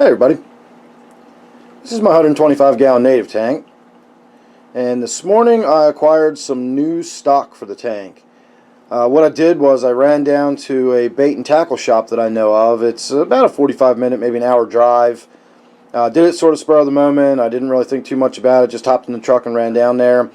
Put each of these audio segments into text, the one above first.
Hey everybody, this is my 125 gallon native tank, and this morning I acquired some new stock for the tank. What I did was I ran down to a bait and tackle shop that I know of. It's about a 45-minute, maybe an hour drive. Did it sort of spur of the moment. I didn't really think too much about it, just hopped in the truck and ran down there.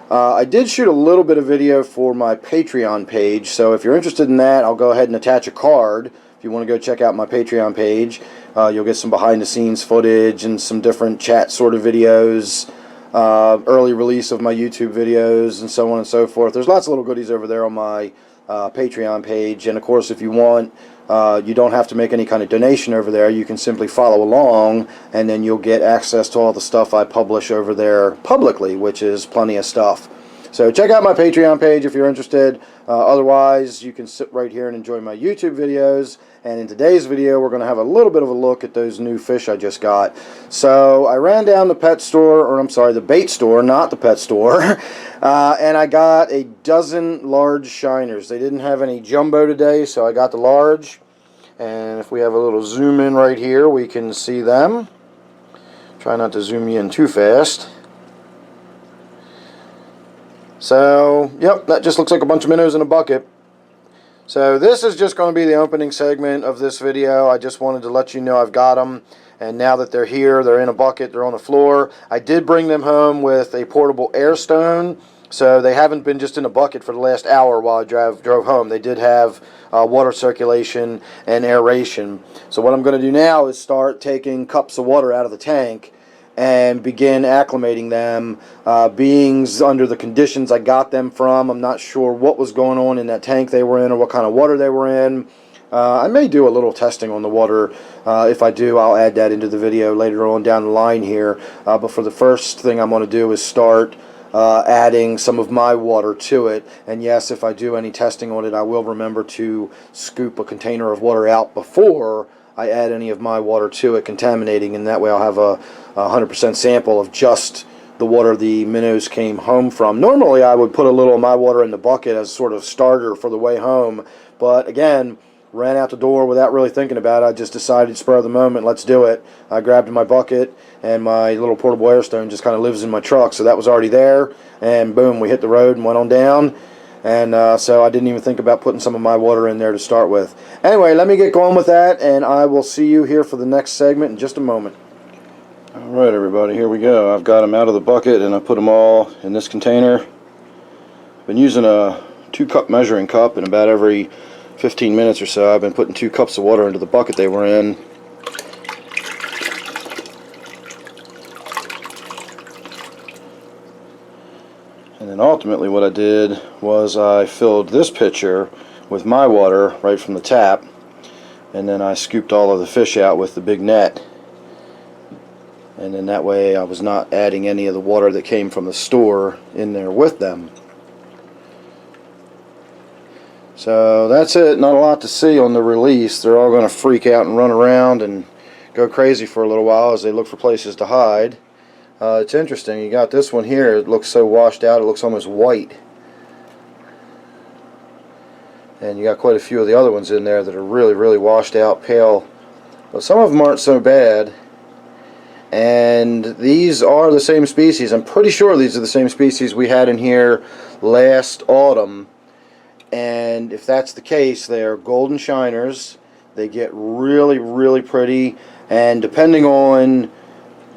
I did shoot a little bit of video for my Patreon page, so if you're interested in that, I'll go ahead and attach a card. If you want to go check out my Patreon page, you'll get some behind-the-scenes footage and some different chat sort of videos, early release of my YouTube videos, and so on and so forth. There's lots of little goodies over there on my Patreon page, and of course, if you want, you don't have to make any kind of donation over there. You can simply follow along, and then you'll get access to all the stuff I publish over there publicly, which is plenty of stuff. So check out my Patreon page if you're interested. Otherwise, you can sit right here and enjoy my YouTube videos. And in today's video, we're going to have a little bit of a look at those new fish I just got. So I ran down the pet store, or I'm sorry, the bait store, not the pet store, and I got a dozen large shiners. They didn't have any jumbo today, so I got the large. And if we have a little zoom in right here, we can see them. Try not to zoom you in too fast. So, yep, that just looks like a bunch of minnows in a bucket. So this is just going to be the opening segment of this video. I just wanted to let you know I've got them. And now that they're here, they're in a bucket, they're on the floor. I did bring them home with a portable air stone. So they haven't been just in a bucket for the last hour while I drove home. They did have water circulation and aeration. So what I'm going to do now is start taking cups of water out of the tank and begin acclimating them, being under the conditions I got them from. I'm not sure what was going on in that tank they were in or what kind of water they were in. I may do a little testing on the water. If I do, I'll add that into the video later on down the line here. But for the first thing I'm going to do is start adding some of my water to it. And yes, if I do any testing on it, I will remember to scoop a container of water out before I add any of my water to it, contaminating, and that way I'll have a 100% sample of just the water the minnows came home from. Normally I would put a little of my water in the bucket as sort of starter for the way home, but again, ran out the door without really thinking about it. I just decided, spur of the moment, let's do it. I grabbed my bucket, and my little portable air stone just kind of lives in my truck, so that was already there, and boom, we hit the road and went on down. And so I didn't even think about putting some of my water in there to start with. Anyway, let me get going with that, and I will see you here for the next segment in just a moment. Alright everybody, here we go. I've got them out of the bucket, and I put them all in this container. I've been using a 2-cup measuring cup, and about every 15 minutes or so I've been putting 2 cups of water into the bucket they were in. And then ultimately what I did was I filled this pitcher with my water right from the tap, and then I scooped all of the fish out with the big net, and then that way I was not adding any of the water that came from the store in there with them. So that's it. Not a lot to see on the release. They're all going to freak out and run around and go crazy for a little while as they look for places to hide. It's interesting, you got this one here, it looks so washed out, it looks almost white. And you got quite a few of the other ones in there that are really, really washed out, pale. But some of them aren't so bad. And these are the same species. I'm pretty sure these are the same species we had in here last autumn. And if that's the case, they are golden shiners. They get really, really pretty. And depending on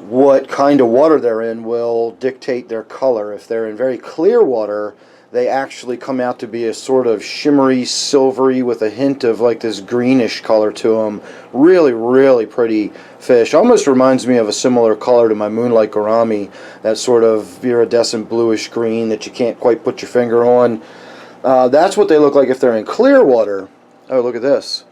what kind of water they're in will dictate their color. If they're in very clear water, they actually come out to be a sort of shimmery, silvery with a hint of like this greenish color to them. Really, really pretty fish. Almost reminds me of a similar color to my Moonlight Gourami, that sort of iridescent bluish green that you can't quite put your finger on. That's what they look like if they're in clear water. Oh, look at this.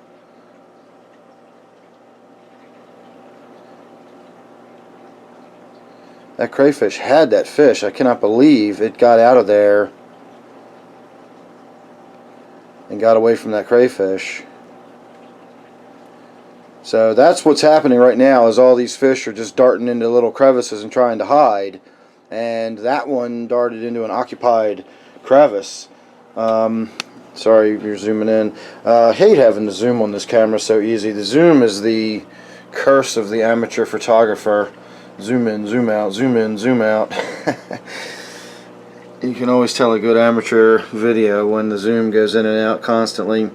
That crayfish had that fish. I cannot believe it got out of there and got away from that crayfish. So that's what's happening right now, is all these fish are just darting into little crevices and trying to hide. And that one darted into an occupied crevice. Sorry if you're zooming in. I hate having the zoom on this camera so easy. The zoom is the curse of the amateur photographer. Zoom in, zoom out, zoom in, zoom out. You can always tell a good amateur video when the zoom goes in and out constantly.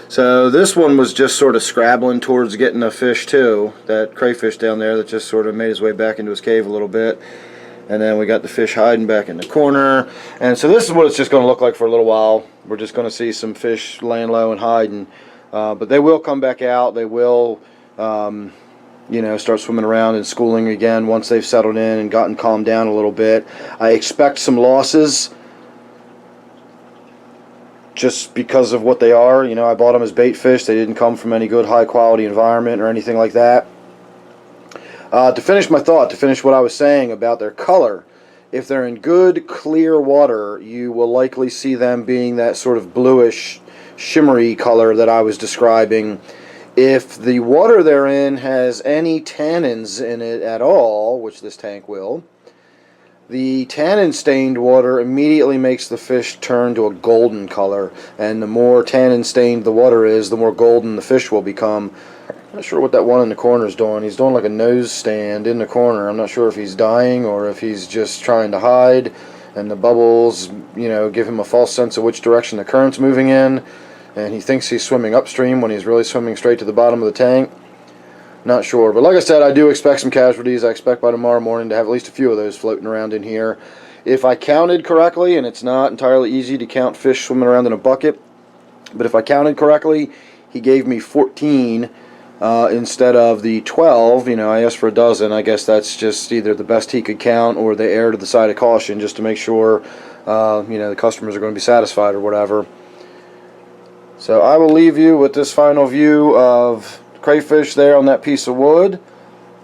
So this one was just sort of scrabbling towards getting a fish too. That crayfish down there that just sort of made his way back into his cave a little bit. And then we got the fish hiding back in the corner. And so this is what it's just going to look like for a little while. We're just going to see some fish laying low and hiding. But they will come back out. They will, you know, start swimming around and schooling again once they've settled in and gotten calmed down a little bit. I expect some losses just because of what they are. You know, I bought them as bait fish. They didn't come from any good high quality environment or anything like that. To finish my thought, to finish what I was saying about their color, if they're in good clear water, you will likely see them being that sort of bluish shimmery color that I was describing. If the water they're in has any tannins in it at all, which this tank will, the tannin stained water immediately makes the fish turn to a golden color, and the more tannin stained the water is, the more golden the fish will become. I'm not sure what that one in the corner is doing. He's doing like a nose stand in the corner. I'm not sure if he's dying or if he's just trying to hide, and the bubbles, you know, give him a false sense of which direction the current's moving in, and he thinks he's swimming upstream when he's really swimming straight to the bottom of the tank. Not sure, but like I said, I do expect some casualties. I expect by tomorrow morning to have at least a few of those floating around in here. If I counted correctly, and it's not entirely easy to count fish swimming around in a bucket, but if I counted correctly, he gave me 14 instead of the 12. You know, I asked for a dozen. I guess that's just either the best he could count or they err to the side of caution just to make sure you know, the customers are going to be satisfied or whatever. So I will leave you with this final view of crayfish there on that piece of wood.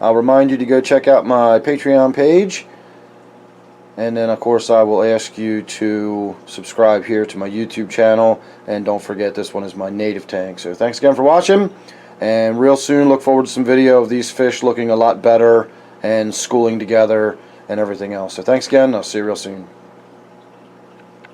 I'll remind you to go check out my Patreon page, and then of course I will ask you to subscribe here to my YouTube channel, and don't forget this one is my native tank. So thanks again for watching, and real soon look forward to some video of these fish looking a lot better and schooling together and everything else. So thanks again, I'll see you real soon.